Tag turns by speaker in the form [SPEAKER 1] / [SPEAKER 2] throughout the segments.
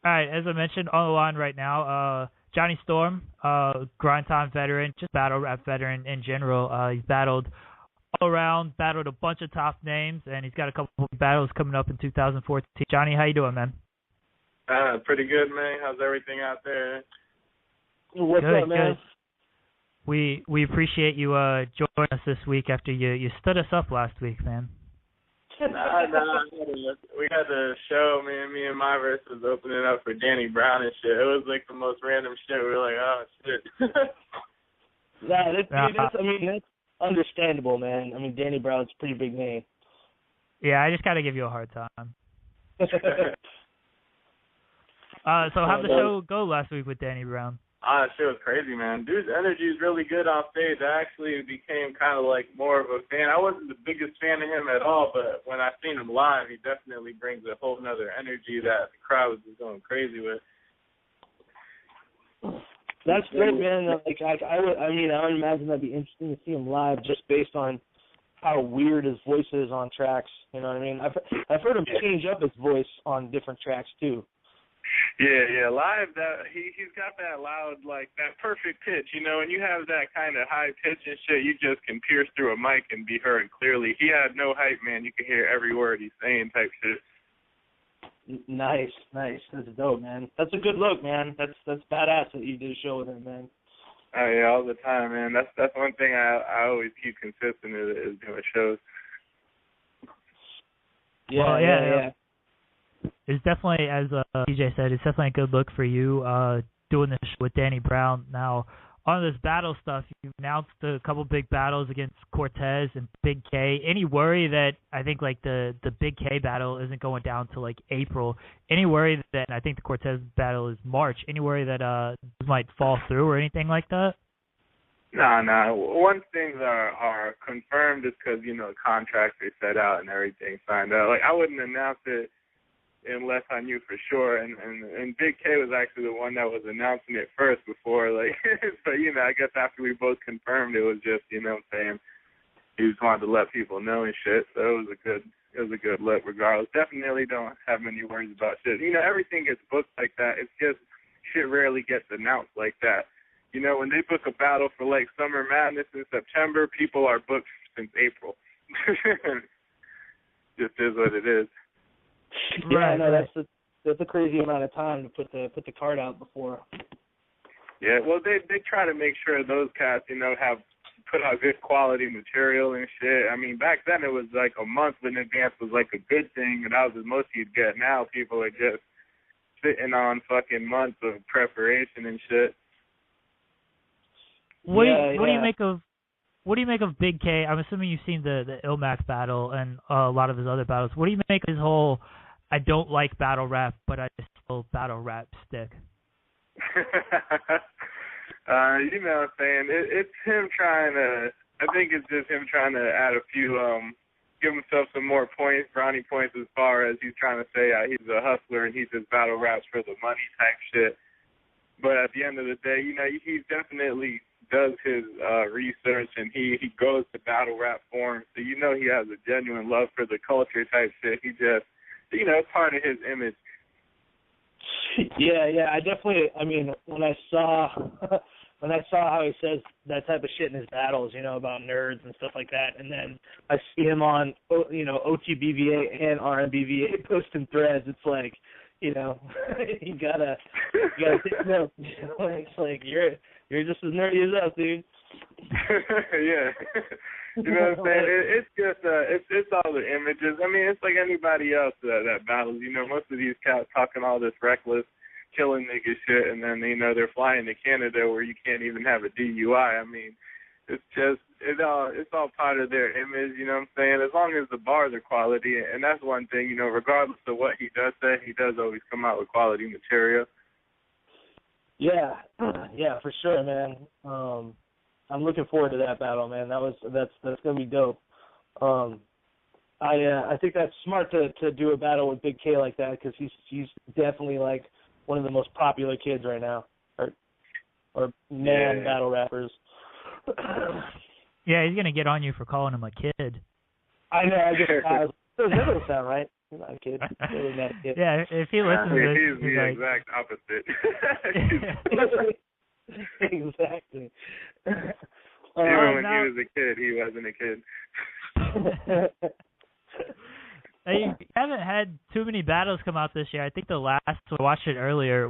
[SPEAKER 1] All right, as I mentioned, on the line right now, Jonny Storm, grind time veteran, just battle rap veteran in general. He's battled all around, battled a bunch of top names, and he's got a couple of battles coming up in 2014. Jonny, how you doing, man?
[SPEAKER 2] Pretty good, man. How's everything out there?
[SPEAKER 3] What's
[SPEAKER 1] good,
[SPEAKER 3] up, man?
[SPEAKER 1] Good. We appreciate you joining us this week after you stood us up last week, man.
[SPEAKER 2] Nah. We had a show, me and my verse was opening up for Danny Brown and shit. It was like the most random shit. We were like, oh, shit.
[SPEAKER 3] That's understandable, man. I mean, Danny Brown's a pretty big name.
[SPEAKER 1] Yeah, I just got to give you a hard time. So how'd the show go last week with Danny Brown?
[SPEAKER 2] That shit was crazy, man. Dude's energy is really good on stage. I actually became kind of like more of a fan. I wasn't the biggest fan of him at all, but when I seen him live, he definitely brings a whole nother energy that the crowd was just going crazy with.
[SPEAKER 3] That's great, man. Like I would imagine that'd be interesting to see him live, just based on how weird his voice is on tracks. You know what I mean? I've heard him change up his voice on different tracks too.
[SPEAKER 2] Yeah. Live, that he's got that loud, like that perfect pitch, you know. And you have that kind of high pitch and shit, you just can pierce through a mic and be heard clearly. He had no hype, man. You can hear every word he's saying, type shit.
[SPEAKER 3] Nice. That's dope, man. That's a good look, man. That's badass that you did a show with him, man.
[SPEAKER 2] Oh yeah, all the time, man. That's one thing I always keep consistent is doing shows.
[SPEAKER 1] Yeah. It's definitely, as PJ said, it's definitely a good look for you doing this with Danny Brown. Now, on this battle stuff, you announced a couple big battles against Cortez and Bigg K. Any worry that I think like the Bigg K battle isn't going down to like April? Any worry that I think the Cortez battle is March? Any worry that this might fall through or anything like that?
[SPEAKER 2] No. Once things are confirmed, it's because, you know, contracts are set out and everything signed out. Like, I wouldn't announce it unless I knew for sure, and Bigg K was actually the one that was announcing it first before, like, so, you know, I guess after we both confirmed, it was just, you know what I'm saying, he just wanted to let people know and shit, so it was a good look regardless. Definitely don't have many worries about shit. You know, everything gets booked like that. It's just shit rarely gets announced like that. You know, when they book a battle for, like, Summer Madness in September, people are booked since April. Just is what it is.
[SPEAKER 3] Yeah, that's a crazy amount of time to put the card out before.
[SPEAKER 2] Yeah, well, they try to make sure those cats, you know, have put out good quality material and shit. I mean, back then it was like a month in advance was like a good thing, and that was the most you'd get. Now people are just sitting on fucking months of preparation and shit.
[SPEAKER 1] What do you make of Bigg K? I'm assuming you've seen the Ilmac battle and a lot of his other battles. What do you make of his whole I don't like battle rap, but I still battle rap stick?
[SPEAKER 2] You know what I'm saying? It's him trying to, I think it's just him trying to add a few, give himself some more points, brownie points, as far as he's trying to say he's a hustler and he just battle raps for the money type shit. But at the end of the day, you know, he definitely does his research and he goes to battle rap forums, so you know he has a genuine love for the culture type shit. He just, you know, it's part of his image.
[SPEAKER 3] Yeah, I definitely, I mean, when I saw how he says that type of shit in his battles, you know, about nerds and stuff like that, and then I see him on, you know, OTBVA and RMBVA posting threads, it's like, you know, you gotta take notes. You know, it's like you're just as nerdy as us, dude.
[SPEAKER 2] Yeah. You know what I'm saying? It's just it's all the images. I mean, it's like anybody else that battles. You know, most of these cats talking all this reckless, killing nigga shit, and then, you know, they're flying to Canada where you can't even have a DUI. I mean, it's all part of their image. You know what I'm saying? As long as the bars are quality, and that's one thing. You know, regardless of what he does say, he does always come out with quality material.
[SPEAKER 3] Yeah, for sure, man. I'm looking forward to that battle, man. That's gonna be dope. I think that's smart to do a battle with Bigg K like that, because he's definitely like one of the most popular kids right now, or battle rappers.
[SPEAKER 1] Yeah, he's gonna get on you for calling him a kid.
[SPEAKER 3] I know. There's never sound right. He's not a kid. He's really not a kid.
[SPEAKER 1] Yeah, if he listens to this,
[SPEAKER 2] he's the
[SPEAKER 1] like,
[SPEAKER 2] exact opposite.
[SPEAKER 3] Exactly.
[SPEAKER 2] Even when he was a kid, he wasn't a kid.
[SPEAKER 1] You haven't had too many battles come out this year. I think the last I watched it earlier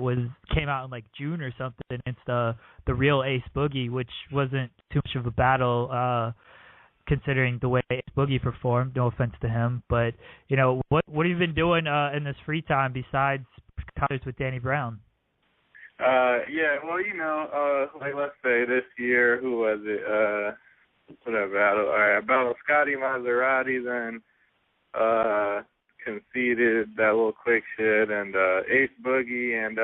[SPEAKER 1] came out in like June or something. It's the real Ace Boogie, which wasn't too much of a battle considering the way Ace Boogie performed. No offense to him, but you know what have you been doing in this free time besides concerts with Danny Brown?
[SPEAKER 2] Yeah, well, you know, like let's say this year, who was it? What I battled? All right, I battled Scotty Maserati, then Conceited, that little quick shit, and Ace Boogie, and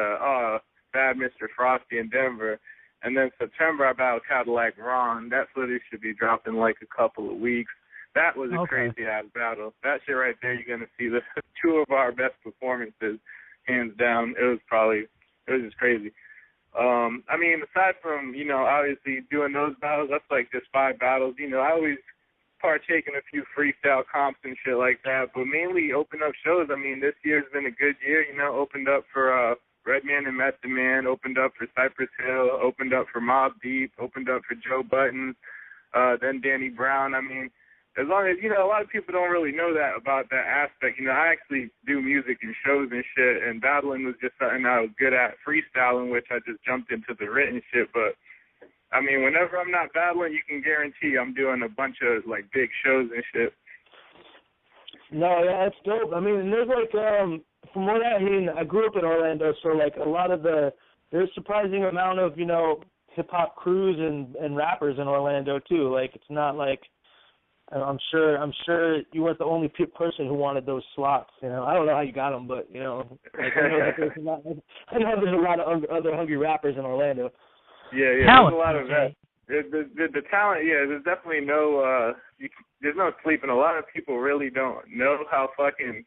[SPEAKER 2] Bad Mr. Frosty in Denver. And then September, I battled Cadillac Ron. That footage should be dropping like a couple of weeks. That was a crazy-ass battle. That shit right there, you're going to see the two of our best performances, hands down. It was just crazy. I mean, aside from, you know, obviously doing those battles, that's like just 5 battles. You know, I always partake in a few freestyle comps and shit like that, but mainly open up shows. I mean, this year's been a good year, you know, opened up for Redman and Method Man, opened up for Cypress Hill, opened up for Mobb Deep, opened up for Joe Buttons, then Danny Brown. I mean, as long as, you know, a lot of people don't really know that about that aspect. You know, I actually do music and shows and shit, and battling was just something I was good at. Freestyling, which I just jumped into the written shit, but I mean, whenever I'm not battling, you can guarantee I'm doing a bunch of, like, big shows and shit.
[SPEAKER 3] No, yeah, that's dope. I mean, there's, like, from what I grew up in Orlando, so, like, a lot of there's a surprising amount of, you know, hip-hop crews and rappers in Orlando, too. Like, it's not like, I'm sure you weren't the only person who wanted those slots, you know. I don't know how you got them, but, you know, like, I know there's a lot of other hungry rappers in Orlando.
[SPEAKER 2] Yeah,
[SPEAKER 1] talent,
[SPEAKER 2] there's a lot of that. The talent, yeah, there's definitely there's no sleeping. A lot of people really don't know how fucking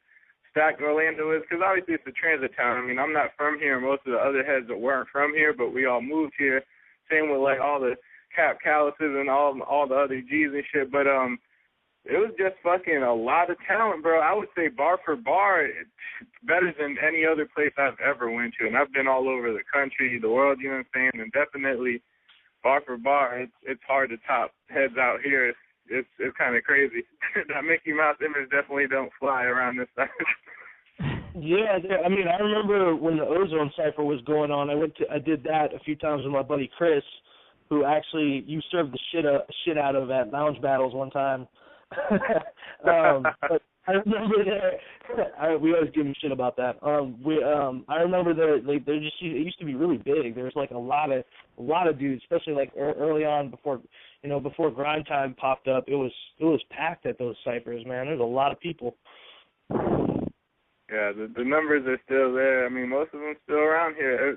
[SPEAKER 2] stacked Orlando is, because obviously it's a transit town. I mean, I'm not from here. Most of the other heads that weren't from here, but we all moved here. Same with, like, all the Cap Calluses and all the other G's and shit. But it was just fucking a lot of talent, bro. I would say bar for bar, it's better than any other place I've ever went to. And I've been all over the country, the world, you know what I'm saying? And definitely bar for bar, it's hard to top heads out here. It's kind of crazy. That Mickey Mouse image definitely don't fly around this side.
[SPEAKER 3] Yeah, I mean, I remember when the Ozone Cypher was going on, I did that a few times with my buddy Chris, who actually you served the shit out of at Lounge Battles one time. But I remember we always give him shit about that. I remember it used to be really big. There was like a lot of dudes, especially like early on before Grind Time popped up. It was packed at those ciphers, man. There's a lot of people.
[SPEAKER 2] Yeah, the numbers are still there. I mean, most of them still around here.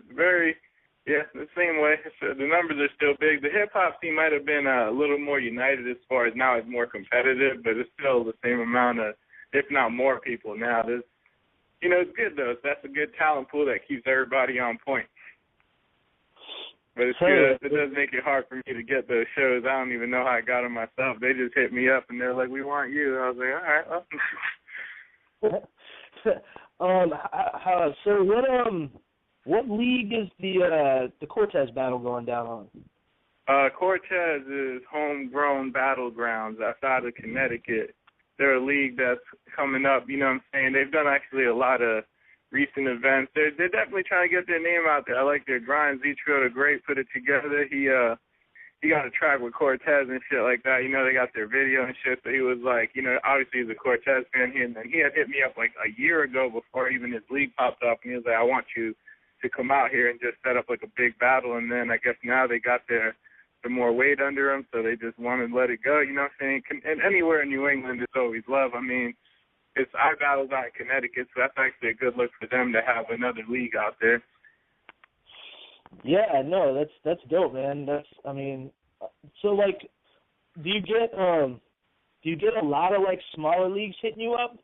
[SPEAKER 2] It's the same way. So the numbers are still big. The hip-hop scene might have been a little more united as far as now it's more competitive, but it's still the same amount of, if not more people now. There's, you know, it's good, though. That's a good talent pool that keeps everybody on point. But it's good. It does make it hard for me to get those shows. I don't even know how I got them myself. They just hit me up, and they're like, we want you. And I was like, all right, well.
[SPEAKER 3] So what league is the Cortez battle going down on?
[SPEAKER 2] Cortez is homegrown battlegrounds outside of Connecticut. They're a league that's coming up, you know what I'm saying? They've done actually a lot of recent events. They're definitely trying to get their name out there. I like their grind. Z-Trio the Great put it together. He got a track with Cortez and shit like that. You know, they got their video and shit. So he was like, you know, obviously he's a Cortez fan here. And then he had hit me up like a year ago before even his league popped up. And he was like, I want you to come out here and just set up like a big battle. And then I guess now they got some more weight under them, so they just want to let it go. You know what I'm saying? And anywhere in New England, it's always love. I mean, it's our battles out in Connecticut, so that's actually a good look for them to have another league out there.
[SPEAKER 3] Yeah, no, that's dope, man. So like, do you get a lot of like smaller leagues hitting you up,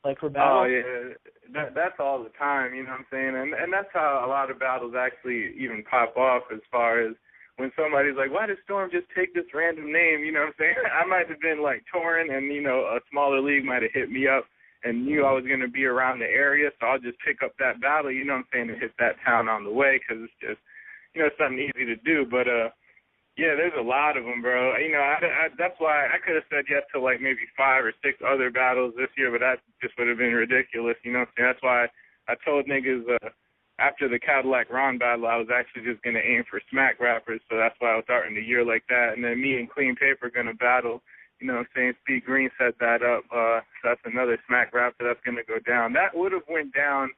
[SPEAKER 3] like for battles?
[SPEAKER 2] Oh yeah, that's all the time. You know what I'm saying? And that's how a lot of battles actually even pop off, as far as when somebody's like, why did Storm just take this random name? You know what I'm saying? I might have been like touring, and you know, a smaller league might have hit me up and knew I was going to be around the area, so I'll just pick up that battle, you know what I'm saying, and hit that town on the way because it's just, you know, something easy to do. But, yeah, there's a lot of them, bro. You know, that's why I could have said yes to, like, maybe 5 or 6 other battles this year, but that just would have been ridiculous, you know what I'm saying? That's why I told niggas after the Cadillac Ron battle, I was actually just going to aim for smack rappers, so that's why I was starting the year like that. And then me and Clean Paper going to battle. You know what I'm saying? Speed Green set that up. So that's another smack rapper that's going to go down. That would have went down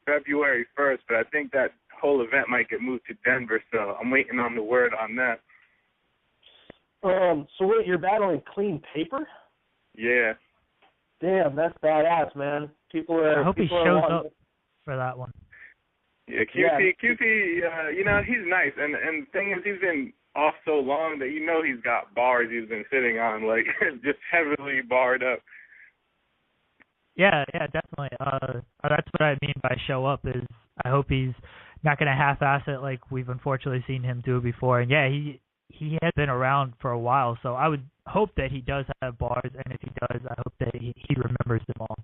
[SPEAKER 2] February 1st, but I think that whole event might get moved to Denver, so I'm waiting on the word on that.
[SPEAKER 3] So wait, you're battling Clean Paper?
[SPEAKER 2] Yeah.
[SPEAKER 3] Damn, that's badass, man.
[SPEAKER 1] I hope he shows up for that one.
[SPEAKER 2] Yeah, QP, you know, he's nice. And the thing is, he's been off so long that you know he's got bars he's been sitting on, like, just heavily barred up.
[SPEAKER 1] Yeah, definitely. That's what I mean by show up is I hope he's not going to half-ass it like we've unfortunately seen him do before. And, yeah, he has been around for a while, so I would hope that he does have bars, and if he does, I hope that he remembers them all.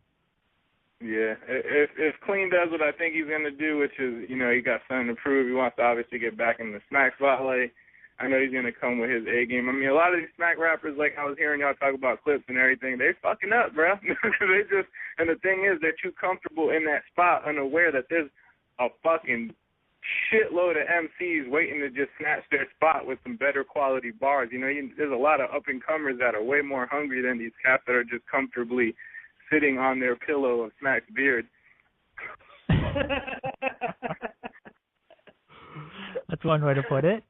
[SPEAKER 2] Yeah, if Clean does what I think he's going to do, which is, you know, he got something to prove, he wants to obviously get back in the smack spotlight, I know he's going to come with his A game. I mean, a lot of these smack rappers, like I was hearing y'all talk about clips and everything, they fucking up, bro. They just, and the thing is, they're too comfortable in that spot, unaware that there's a fucking shitload of MCs waiting to just snatch their spot with some better quality bars. You know, there's a lot of up-and-comers that are way more hungry than these cats that are just comfortably sitting on their pillow of Smack's beard.
[SPEAKER 1] That's one way to put it.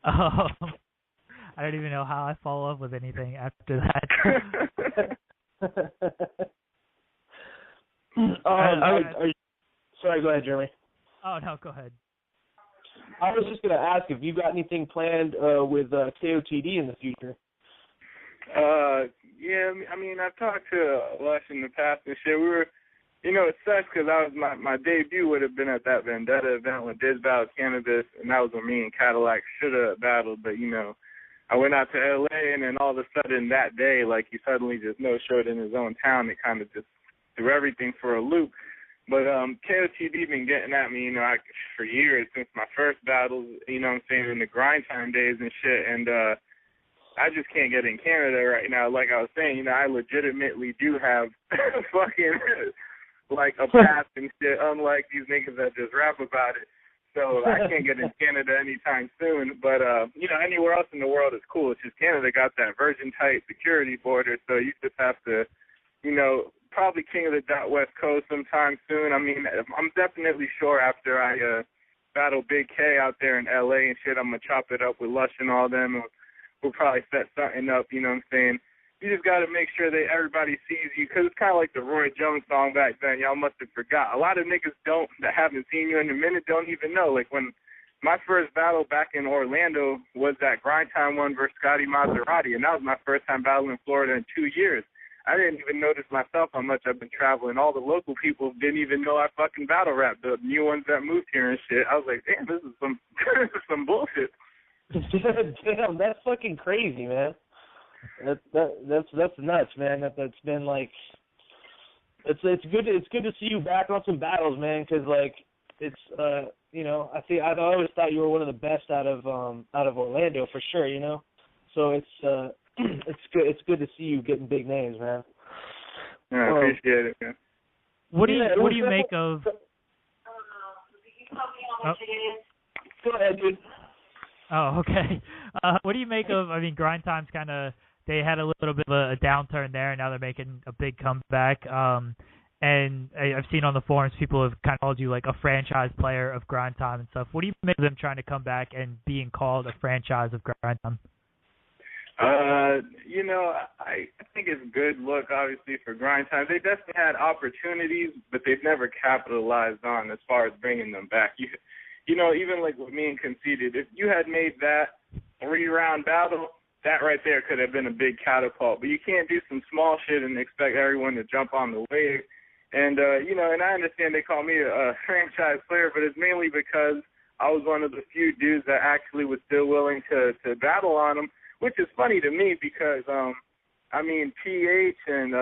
[SPEAKER 1] I don't even know how I follow up with anything after that.
[SPEAKER 3] Sorry, go ahead, Jeremy.
[SPEAKER 1] Oh, no, go ahead.
[SPEAKER 3] I was just going to ask if you got anything planned with KOTD in the future.
[SPEAKER 2] Yeah, I mean, I've talked to Lush in the past and shit. We were, you know, it sucks because my debut would have been at that Vendetta event when Diz battled Cannabis, and that was when me and Cadillac should have battled, but, you know, I went out to L.A., and then all of a sudden that day, like, he suddenly just no-showed in his own town. It kind of just threw everything for a loop. But KOTD been getting at me, you know, for years, since my first battles, you know what I'm saying, in the grind time days and shit, and I just can't get in Canada right now. Like I was saying, you know, I legitimately do have fucking, like, a past and shit, unlike these niggas that just rap about it. So I can't get in Canada anytime soon. But, you know, anywhere else in the world is cool. It's just Canada got that virgin-type security border, so you just have to, you know, probably King of the West Coast sometime soon. I mean, I'm definitely sure after I battle Big K out there in L.A. and shit, I'm going to chop it up with Lush and all them. We'll probably set something up, you know what I'm saying? You just got to make sure that everybody sees you, because it's kind of like the Roy Jones song back then. Y'all must have forgot. A lot of niggas that haven't seen you in a minute don't even know. Like when my first battle back in Orlando was that Grind Time one versus Scotty Maserati, and that was my first time battling in Florida in 2 years. I didn't even notice myself how much I've been traveling. All the local people didn't even know I fucking battle rap, the new ones that moved here and shit. I was like, damn, this is some bullshit.
[SPEAKER 3] Damn, that's fucking crazy, man. That's nuts, man. That's been like, it's good to see you back on some battles, man. Because like it's you know, I've always thought you were one of the best out of Orlando for sure, you know. So it's good to see you getting big names, man.
[SPEAKER 2] Yeah, I appreciate it, man.
[SPEAKER 1] What do you make of? Oh.
[SPEAKER 3] Go ahead, dude.
[SPEAKER 1] Oh, okay. What do you make of? I mean, Grind Time's kind of, they had a little bit of a downturn there, and now they're making a big comeback. And I've seen on the forums people have kind of called you like a franchise player of Grind Time and stuff. What do you make of them trying to come back and being called a franchise of Grind Time?
[SPEAKER 2] You know, I think it's good look, obviously, for Grind Time. They definitely had opportunities, but they've never capitalized on as far as bringing them back. You know, even like with me and Conceited, if you had made that 3-round battle, that right there could have been a big catapult. But you can't do some small shit and expect everyone to jump on the wave. And, you know, and I understand they call me a franchise player, but it's mainly because I was one of the few dudes that actually was still willing to battle on them, which is funny to me because, I mean, PH and,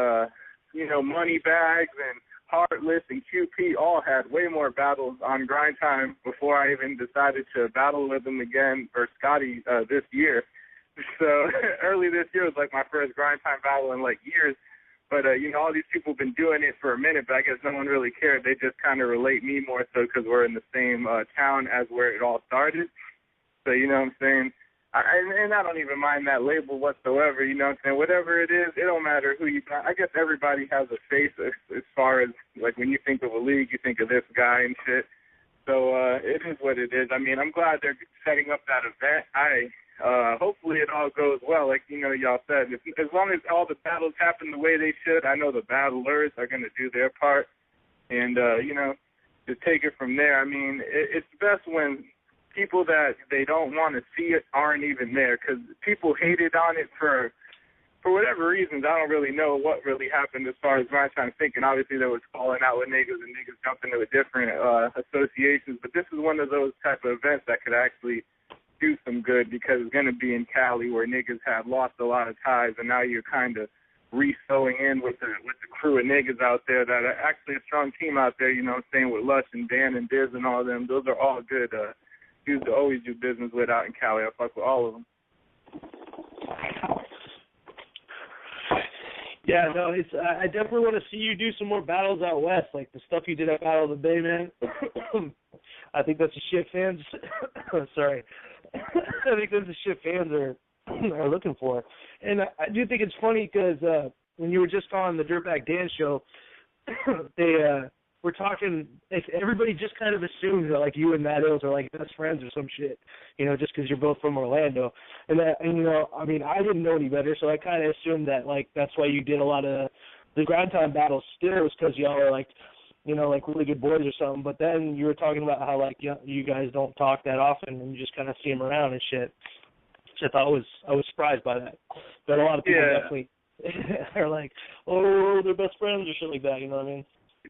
[SPEAKER 2] Moneybags and Heartless and QP all had way more battles on Grind Time before I even decided to battle with them again, or Scotty, this year. So early this year was like my first Grind Time battle in like years. But, all these people have been doing it for a minute, but I guess no one really cared. They just kind of relate me more so because we're in the same town as where it all started. So, you know what I'm saying? And I don't even mind that label whatsoever, you know what I'm saying? Whatever it is, it don't matter who you got. I guess everybody has a face as far as, like, when you think of a league, you think of this guy and shit. So it is what it is. I mean, I'm glad they're setting up that event. Hopefully it all goes well, like, y'all said. As long as all the battles happen the way they should, I know the battlers are going to do their part. And, just take it from there. I mean, it's best when people that they don't want to see it aren't even there, because people hated on it for whatever reasons. I don't really know what really happened as far as my time thinking. Obviously, there was falling out with niggas and niggas jumping into different associations, but this is one of those type of events that could actually do some good, because it's going to be in Cali where niggas have lost a lot of ties, and now you're kind of re-sewing in with the crew of niggas out there that are actually a strong team out there, you know what I'm saying, with Lush and Dan and Diz and all of them. Those are all good dudes to always do business with out in Cali. I fuck with all of them.
[SPEAKER 3] Yeah, no, I definitely want to see you do some more battles out west, like the stuff you did at Battle of the Bay, man. I think that's the shit fans. Sorry, I think that's the shit fans are looking for, and I do think it's funny because when you were just on the Dirtbag Dan show, they were talking. Everybody just kind of assumes that like you and Matt Ills are like best friends or some shit, just because you're both from Orlando. And I mean, I didn't know any better, so I kind of assumed that like that's why you did a lot of the Grind Time battles still, was because y'all are like, like really good boys or something. But then you were talking about how like you guys don't talk that often and you just kind of see them around and shit. Which I thought I was surprised by that. But a lot of people definitely are like, oh, they're best friends or shit like that. You know what I mean?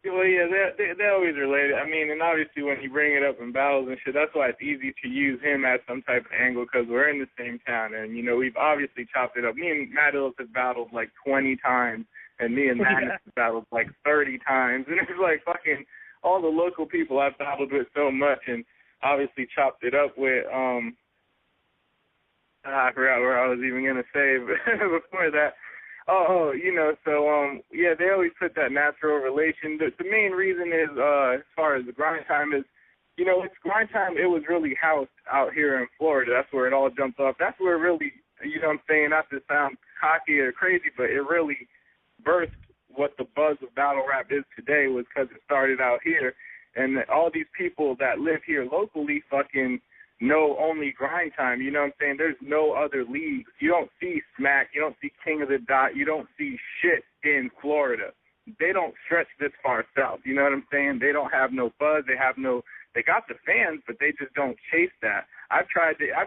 [SPEAKER 2] Well, yeah, they always related. I mean, and obviously when you bring it up in battles and shit, that's why it's easy to use him as some type of angle, because we're in the same town, and we've obviously chopped it up. Me and Matt Ills have battled like 20 times, and me and Magnus have battled like 30 times, and it's like fucking all the local people I've battled with so much, and obviously chopped it up with I forgot where I was even gonna say before that. Yeah, they always put that natural relation. The main reason is, as far as the Grind Time is, it's Grind Time, it was really housed out here in Florida. That's where it all jumped off. That's where it really, what I'm saying, not to sound cocky or crazy, but it really birthed what the buzz of battle rap is today, was because it started out here. And all these people that live here locally fucking know only Grind Time, you know what I'm saying? There's no other leagues. You don't see Smack, you don't see King of the Dot, you don't see shit in Florida. They don't stretch this far south, you know what I'm saying? They don't have no buzz, they got the fans, but they just don't chase that. I've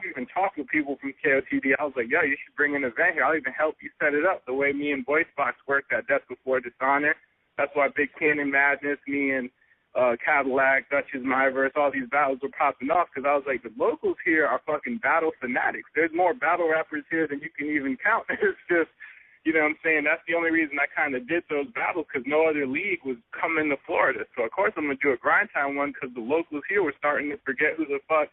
[SPEAKER 2] even talked with people from KOTD. I was like, yo, you should bring an event here. I'll even help you set it up the way me and Voicebox worked at Death Before Dishonor. That's why Big Cannon Madness, me and Cadillac, Dutch's Myverse, all these battles were popping off, because I was like, the locals here are fucking battle fanatics. There's more battle rappers here than you can even count. It's just, you know what I'm saying? That's the only reason I kind of did those battles, because no other league was coming to Florida. So, of course, I'm going to do a Grind Time one, because the locals here were starting to forget who the fuck,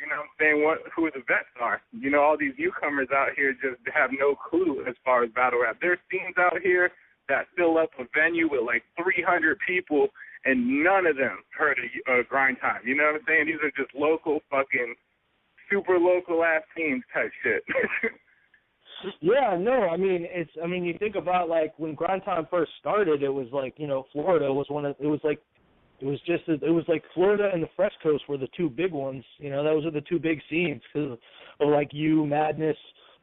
[SPEAKER 2] you know what I'm saying, who the vets are. All these newcomers out here just have no clue as far as battle rap. There's scenes out here that fill up a venue with like 300 people, and none of them heard of Grind Time. You know what I'm saying? These are just local fucking super local ass teams type shit.
[SPEAKER 3] Yeah, no, I mean you think about like when Grind Time first started, it was like, Florida was it was like Florida and the Fresh Coast were the two big ones. Those are the two big scenes, because of like you, Madness,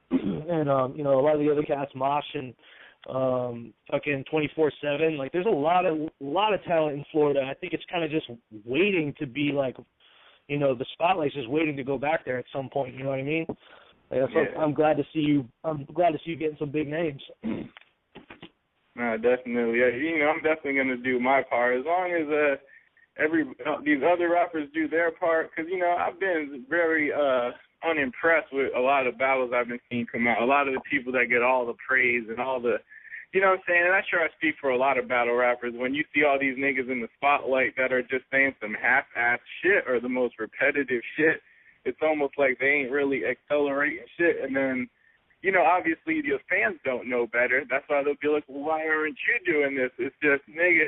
[SPEAKER 3] and a lot of the other cats, Mosh and fucking 24/7. Like, there's a lot of talent in Florida. I think it's kind of just waiting to be like, the spotlight's just waiting to go back there at some point. You know what I mean? Like, I'm glad to see you. I'm glad to see you getting some big names.
[SPEAKER 2] No, definitely. Yeah, I'm definitely gonna do my part, as long as these other rappers do their part. Because I've been very unimpressed with a lot of battles I've been seeing come out. A lot of the people that get all the praise and all the, you know what I'm saying? And I'm sure I speak for a lot of battle rappers. When you see all these niggas in the spotlight that are just saying some half-ass shit or the most repetitive shit, it's almost like they ain't really accelerating shit. And then, you know, obviously your fans don't know better. That's why they'll be like, well, why aren't you doing this? It's just, nigga,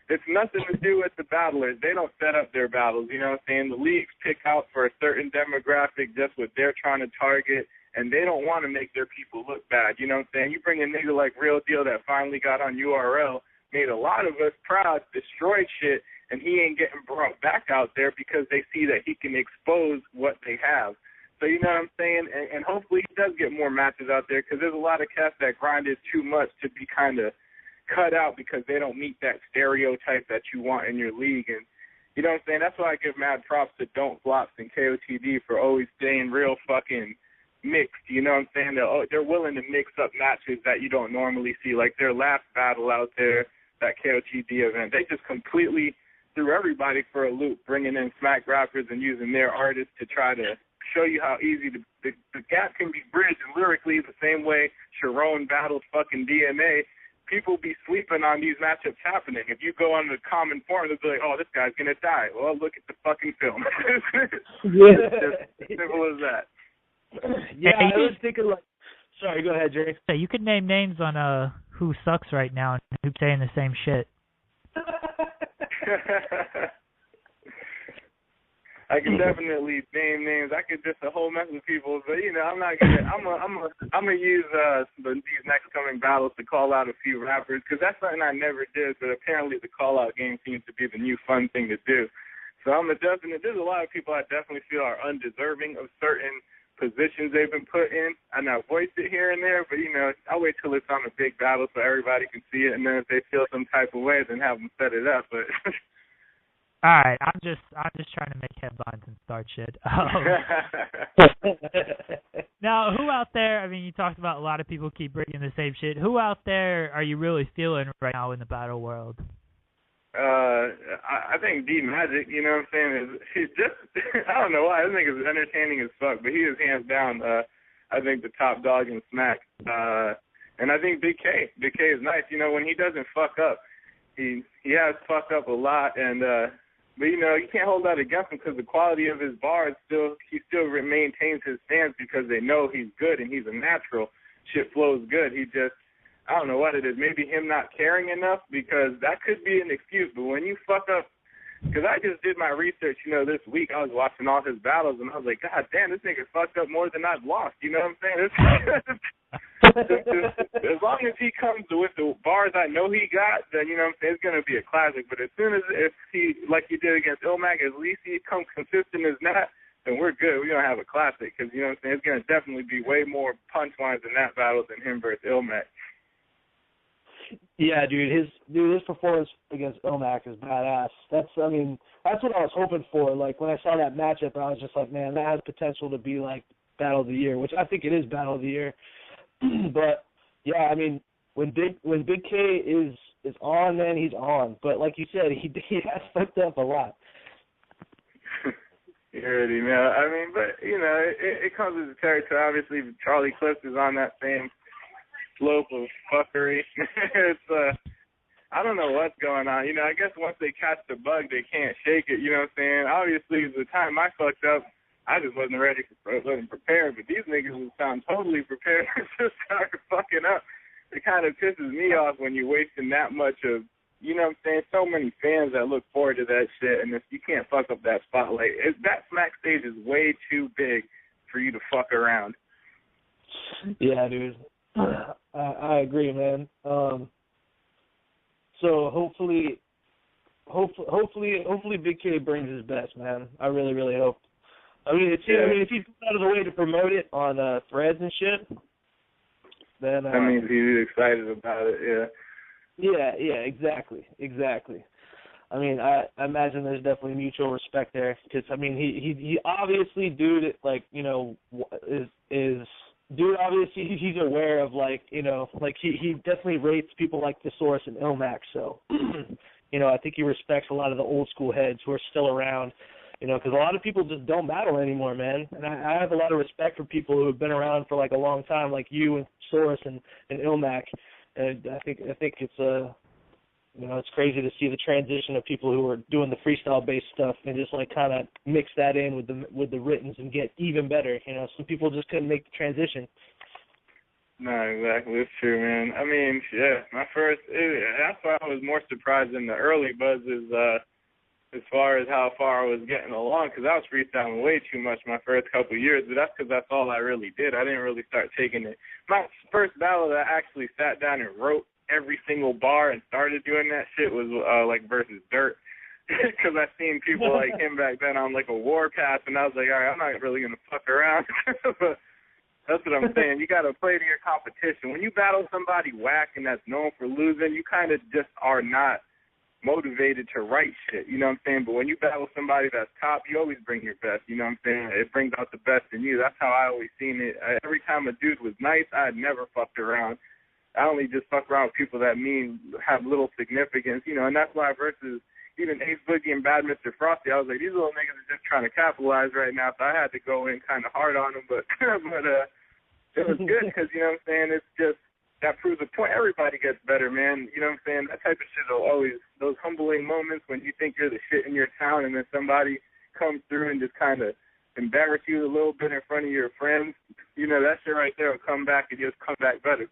[SPEAKER 2] it's nothing to do with the battlers. They don't set up their battles, you know what I'm saying? The leagues pick out for a certain demographic just what they're trying to target, and they don't want to make their people look bad, you know what I'm saying? You bring a nigga like Real Deal that finally got on URL, made a lot of us proud, destroyed shit, and he ain't getting brought back out there because they see that he can expose what they have. So you know what I'm saying? And hopefully he does get more matches out there, because there's a lot of cats that grinded too much to be kind of cut out because they don't meet that stereotype that you want in your league. And you know what I'm saying? That's why I give mad props to Don't Flops and KOTD for always staying real fucking mixed, you know what I'm saying? They're willing to mix up matches that you don't normally see. Like their last battle out there, that KOTD event, they just completely threw everybody for a loop, bringing in smack rappers and using their artists to try to show you how easy the gap can be bridged. And lyrically, the same way Sharon battled fucking DMA, people be sleeping on these matchups happening. If you go on the common forum, they'll be like, oh, this guy's going to die. Well, look at the fucking film.
[SPEAKER 3] Yeah.
[SPEAKER 2] It's as simple as that.
[SPEAKER 3] Yeah, I was thinking like. Sorry, go ahead, Jerry.
[SPEAKER 1] Yeah, you could name names on who sucks right now and who's saying the same shit.
[SPEAKER 2] I can definitely name names. I could just a whole mess of people, but you know, I'm not gonna. I'm gonna use these next coming battles to call out a few rappers, because that's something I never did. But apparently, the call out game seems to be the new fun thing to do. So I'm a definite. There's a lot of people I definitely feel are undeserving of certain positions they've been put in, and I voiced it here and there, but, you know, I'll wait till it's on a big battle so everybody can see it, and then if they feel some type of way, then have them set it up, but...
[SPEAKER 1] All right, I'm just trying to make headlines and start shit. Now, who out there, I mean, you talked about a lot of people keep bringing the same shit. Who out there are you really feeling right now in the battle world?
[SPEAKER 2] I think D-Magic, you know what I'm saying, he's just, I don't know why, I think it's entertaining as fuck, but he is hands down, I think, the top dog in Smack. And I think Big K is nice, you know, when he doesn't fuck up, he has fucked up a lot, and, but, you know, you can't hold that against him because the quality of his bars he still maintains his stance because they know he's good and he's a natural. Shit flows good. He just, I don't know what it is, maybe him not caring enough, because that could be an excuse. But when you fuck up, because I just did my research, you know, this week I was watching all his battles, and I was like, God damn, this nigga fucked up more than I've lost. You know what I'm saying? As long as he comes with the bars I know he got, then, you know what I'm saying, it's going to be a classic. But as soon as, if he, like he did against Ilmac, at least he comes consistent as that, then we're good. We're going to have a classic, because, you know what I'm saying, it's going to definitely be way more punchlines in that battle than him versus Ilmac.
[SPEAKER 3] Yeah, his performance against Ilmac is badass. That's what I was hoping for. Like, when I saw that matchup, I was just like, man, that has potential to be like Battle of the Year, which I think it is Battle of the Year. But yeah, I mean, when Big K is on, man, he's on. But like you said, he has fucked up a lot.
[SPEAKER 2] You already know. I mean, but you know, it comes with the territory. Obviously, Charlie Clips is on that same slope of fuckery. It's I don't know what's going on. You know, I guess once they catch the bug, they can't shake it. You know what I'm saying? Obviously, the time I fucked up, I just wasn't ready wasn't prepared. But these niggas sound totally prepared to start fucking up. It kind of pisses me off when you're wasting that much of, you know what I'm saying, so many fans that look forward to that shit, and if you can't fuck up that spotlight, that Smack stage is way too big for you to fuck around.
[SPEAKER 3] Yeah, dude. I agree, man. So hopefully Big K brings his best, man. I really, really hope. I mean, if he's out of the way to promote it on threads and shit, then
[SPEAKER 2] that means he's excited about it. Yeah.
[SPEAKER 3] Yeah, exactly. I mean, I imagine there's definitely mutual respect there, because I mean, he obviously, dude, like, you know, is. Dude, obviously, he's aware of, like, you know, like, he definitely rates people like The Source and Ilmac, so, you know, I think he respects a lot of the old school heads who are still around. because a lot of people just don't battle anymore, man. And I have a lot of respect for people who have been around for like a long time, like you and Source and Ilmac. And I think it's it's crazy to see the transition of people who are doing the freestyle-based stuff and just like kind of mix that in with the writtens and get even better. Some people just couldn't make the transition.
[SPEAKER 2] No, exactly. It's true, man. I mean, yeah, that's why I was more surprised in the early buzzes as far as how far I was getting along, because I was freestyling way too much my first couple of years, but that's because that's all I really did. I didn't really start taking it. My first battle that I actually sat down and wrote every single bar and started doing that shit was like versus Dirt, because I seen people like him back then on like a warpath, and I was like, all right, I'm not really gonna fuck around. But that's what I'm saying. You gotta play to your competition. When you battle somebody whack and that's known for losing, you kind of just are not motivated to write shit. You know what I'm saying? But when you battle somebody that's top, you always bring your best. You know what I'm saying? It brings out the best in you. That's how I always seen it. Every time a dude was nice, I had never fucked around. I only just fuck around with people that have little significance, and that's why versus even Ace Boogie and Bad Mr. Frosty, I was like, these little niggas are just trying to capitalize right now, so I had to go in kind of hard on them, but it was good because, you know what I'm saying, it's just, that proves a point. Everybody gets better, man. You know what I'm saying? That type of shit will always, those humbling moments when you think you're the shit in your town and then somebody comes through and just kind of embarrass you a little bit in front of your friends, that shit right there will come back and just come back better.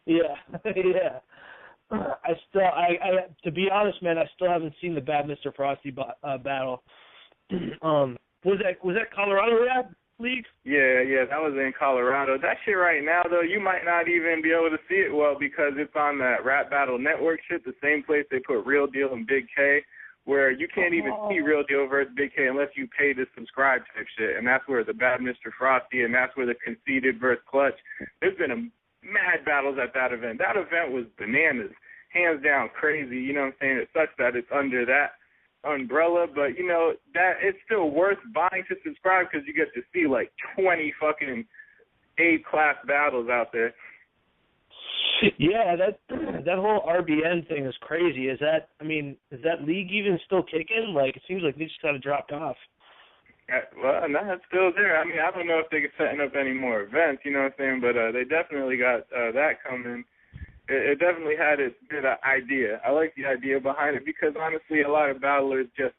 [SPEAKER 3] Yeah, yeah. I to be honest, man, I still haven't seen the Bad Mr. Frosty battle. Was that Colorado Rap League? Yeah, that was in Colorado. That shit right now, though, you might not even be able to see it well because it's on that Rap Battle Network shit, the same place they put Real Deal and Big K, where you can't even see Real Deal versus Big K unless you pay to subscribe type shit. And that's where the Bad Mr. Frosty, and that's where the Conceited versus Clutch. There's been mad battles at that event. That event was bananas, hands down crazy. You know what I'm saying? It sucks that it's under that umbrella, but that it's still worth buying to subscribe because you get to see like 20 fucking A-class battles out there. Yeah, that whole RBN thing is crazy. Is that league even still kicking? Like, it seems like they just kind of dropped off. Well, no, it's still there. I don't know if they're setting up any more events, you know what I'm saying, but they definitely got that coming. It definitely had its good idea. I like the idea behind it because, honestly, a lot of battlers just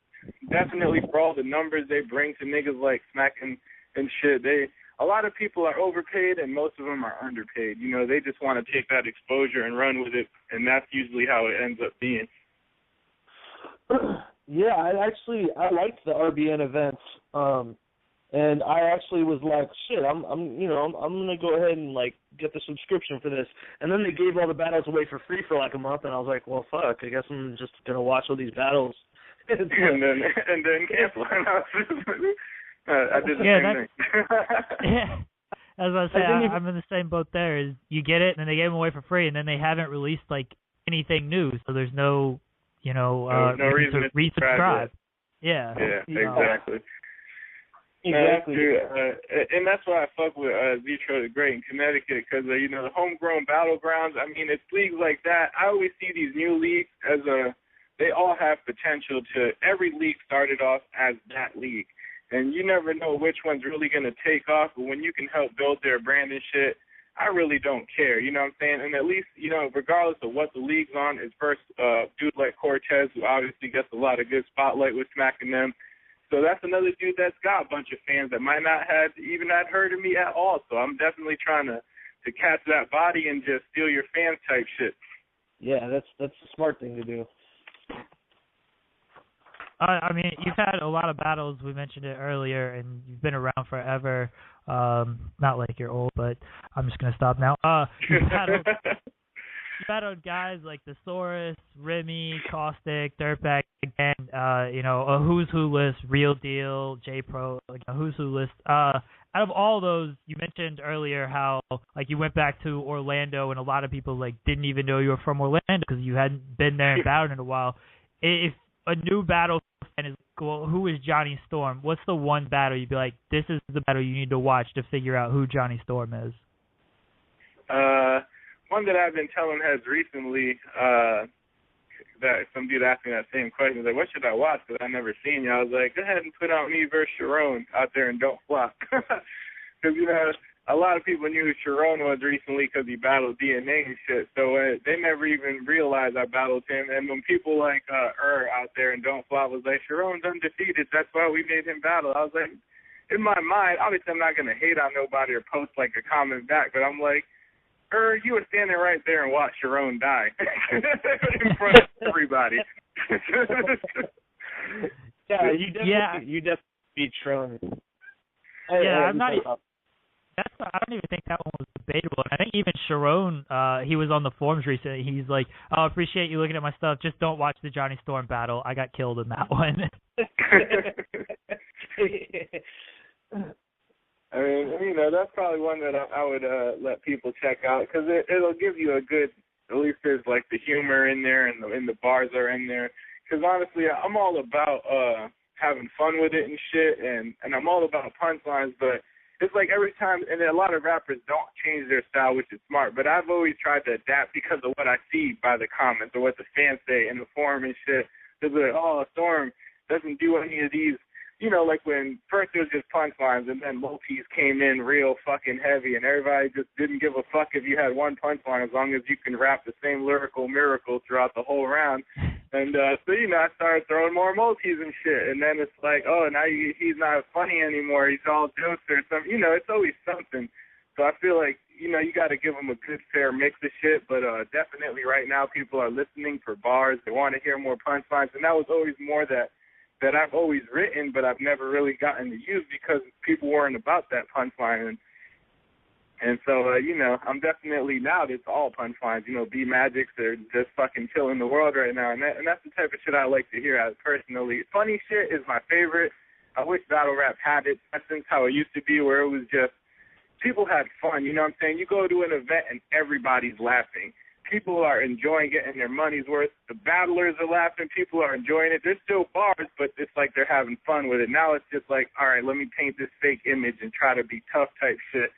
[SPEAKER 3] definitely for all the numbers they bring to niggas like Smack and shit, a lot of people are overpaid and most of them are underpaid. They just want to take that exposure and run with it, and that's usually how it ends up being. Yeah, I liked the RBN events, and I actually was like, shit, I'm gonna go ahead and like get the subscription for this. And then they gave all the battles away for free for like a month, and I was like, well, fuck, I guess I'm just gonna watch all these battles. and then cancel. I did the same thing.
[SPEAKER 1] Yeah. As I say, I'm in the same boat there. Is you get it, and then they gave them away for free, and then they haven't released like anything new, so there's no no reason to resubscribe. Yeah. Yeah, exactly. Exactly. And that's why I fuck with Zitro the Great in Connecticut, because, the homegrown battlegrounds, it's leagues like that. I always see these new leagues as they all have potential every league started off as that league. And you never know which one's really going to take off, but when you can help build their brand and shit, I really don't care, you know what I'm saying? And at least, regardless of what the league's on, it's first dude like Cortez, who obviously gets a lot of good spotlight with smacking them. So that's another dude that's got a bunch of fans that might not have even had heard of me at all. So I'm definitely trying to catch that body and just steal your fans type shit. Yeah, that's a smart thing to do. You've had a lot of battles. We mentioned it earlier, and you've been around forever. Not like you're old, but I'm just gonna stop now. You battled guys like Thesaurus, Remy, Caustic, Dirtbag, again. A who's who list, Real Deal, J Pro, like a who's who list. Out of all those, you mentioned earlier how like you went back to Orlando, and a lot of people like didn't even know you were from Orlando because you hadn't been there and battled in a while. If a new battle fan is, well, who is Jonny Storm? What's the one battle you'd be like, this is the battle you need to watch to figure out who Jonny Storm is?
[SPEAKER 2] One that I've been telling heads recently, some dude asked me that same question. He's like, what should I watch? Because I never seen you. I was like, go ahead and put out me versus Sharon out there and don't flop. Because, you know, a lot of people knew who Sharon was recently because he battled DNA and shit. So they never even realized I battled him. And when people like out there and don't flop was like, Sharon's undefeated. That's why we made him battle. I was like, in my mind, obviously I'm not going to hate on nobody or post like a comment back, but I'm like, you were standing right there and watched Sharon die in front of everybody.
[SPEAKER 3] You definitely beat Sharon.
[SPEAKER 1] I don't even think that one was debatable. I think even Sharon, he was on the forums recently. He's like, I appreciate you looking at my stuff. Just don't watch the Jonny Storm battle. I got killed in that one.
[SPEAKER 2] I mean, you know, that's probably one that I would let people check out because it'll give you a good, at least there's like the humor in there and the bars are in there. Because honestly, I'm all about having fun with it and shit, and I'm all about punchlines, but it's like every time, and a lot of rappers don't change their style, which is smart, but I've always tried to adapt because of what I see by the comments or what the fans say in the forum and shit. They're like, oh, Storm doesn't do any of these. You know, like when first it was just punchlines and then multis came in real fucking heavy and everybody just didn't give a fuck if you had one punchline as long as you can rap the same lyrical miracle throughout the whole round. And so, you know, I started throwing more multis and shit. And then it's like, oh, now he's not funny anymore. He's all jokes or something. You know, it's always something. So I feel like, you know, you got to give them a good, fair mix of shit. But definitely right now people are listening for bars. They want to hear more punchlines. And that was always more that I've always written, but I've never really gotten to use because people weren't about that punchline. And so, you know, I'm definitely now it's all punchlines. You know, B Magics are just fucking killing the world right now. And that's the type of shit I like to hear personally. Funny shit is my favorite. I wish battle rap had its essence, how it used to be, where it was just people had fun. You know what I'm saying? You go to an event and everybody's laughing. People are enjoying getting their money's worth. The battlers are laughing. People are enjoying it. There's still bars, but it's like they're having fun with it. Now it's just like, all right, let me paint this fake image and try to be tough type shit.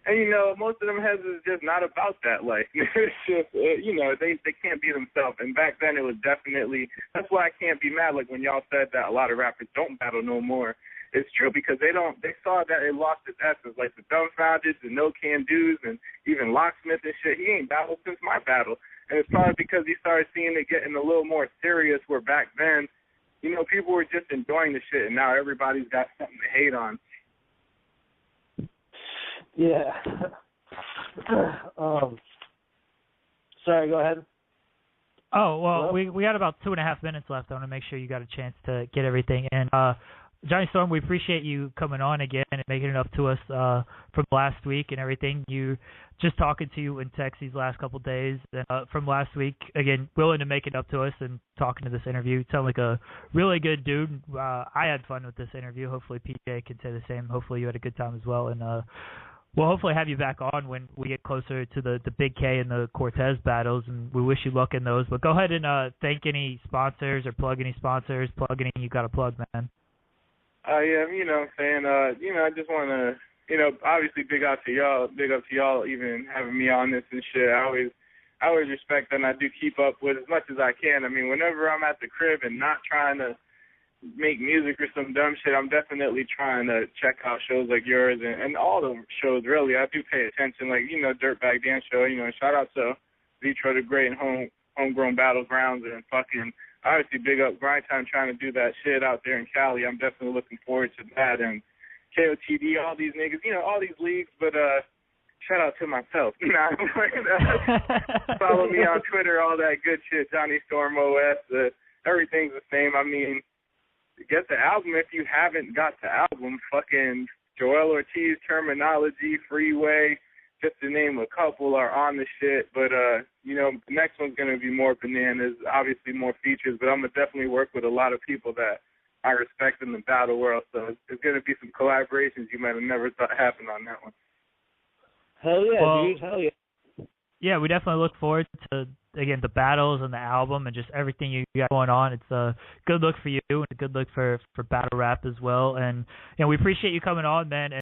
[SPEAKER 2] And, you know, most of them heads is just not about that life. It's just, you know, they can't be themselves. And back then it was definitely, that's why I can't be mad. Like when y'all said that a lot of rappers don't battle no more. It's true because they saw that it lost its essence. Like the Dumbfounded, the No Can Do's, and even Locksmith and shit. He ain't battled since my battle. And it's probably because he started seeing it getting a little more serious where back then, you know, people were just enjoying the shit and now everybody's got something to hate on.
[SPEAKER 3] Yeah. Sorry, go ahead.
[SPEAKER 1] Oh, well,
[SPEAKER 3] Hello?
[SPEAKER 1] we got about 2.5 minutes left. I want to make sure you got a chance to get everything in. Jonny Storm, we appreciate you coming on again and making it up to us from last week and everything. You just talking to you in text these last couple of days from last week. Again, willing to make it up to us and talking to this interview. You sound like a really good dude. I had fun with this interview. Hopefully PJ can say the same. Hopefully you had a good time as well. And we'll hopefully have you back on when we get closer to the Big K and the Cortez battles, and we wish you luck in those. But go ahead and thank any sponsors or plug any sponsors. Plug any you got to plug, man.
[SPEAKER 2] Yeah, you know what I'm saying, you know, I just want to, you know, obviously big up to y'all even having me on this and shit. I always respect that, and I do keep up with as much as I can. I mean, whenever I'm at the crib and not trying to make music or some dumb shit, I'm definitely trying to check out shows like yours and all the shows, really. I do pay attention, like, you know, Dirtbag Dance Show, you know, shout out to Vitro the Great and Homegrown Battlegrounds and fucking obviously big up Grind Time trying to do that shit out there in Cali. I'm definitely looking forward to that. And KOTD, all these niggas, you know, all these leagues, but shout out to myself. Follow me on Twitter, all that good shit, Jonny Storm OS. Everything's the same. I mean, get the album if you haven't got the album. Fucking Joel Ortiz, Terminology, Freeway, just to name a couple, are on the shit. But, you know, the next one's going to be more bananas, obviously more features, but I'm going to definitely work with a lot of people that I respect in the battle world. So there's going to be some collaborations you might have never thought happened on that one.
[SPEAKER 3] Hell yeah,
[SPEAKER 1] well,
[SPEAKER 3] dude. Hell yeah.
[SPEAKER 1] Yeah, we definitely look forward to, again, the battles and the album and just everything you got going on. It's a good look for you and a good look for battle rap as well. And, you know, we appreciate you coming on, man.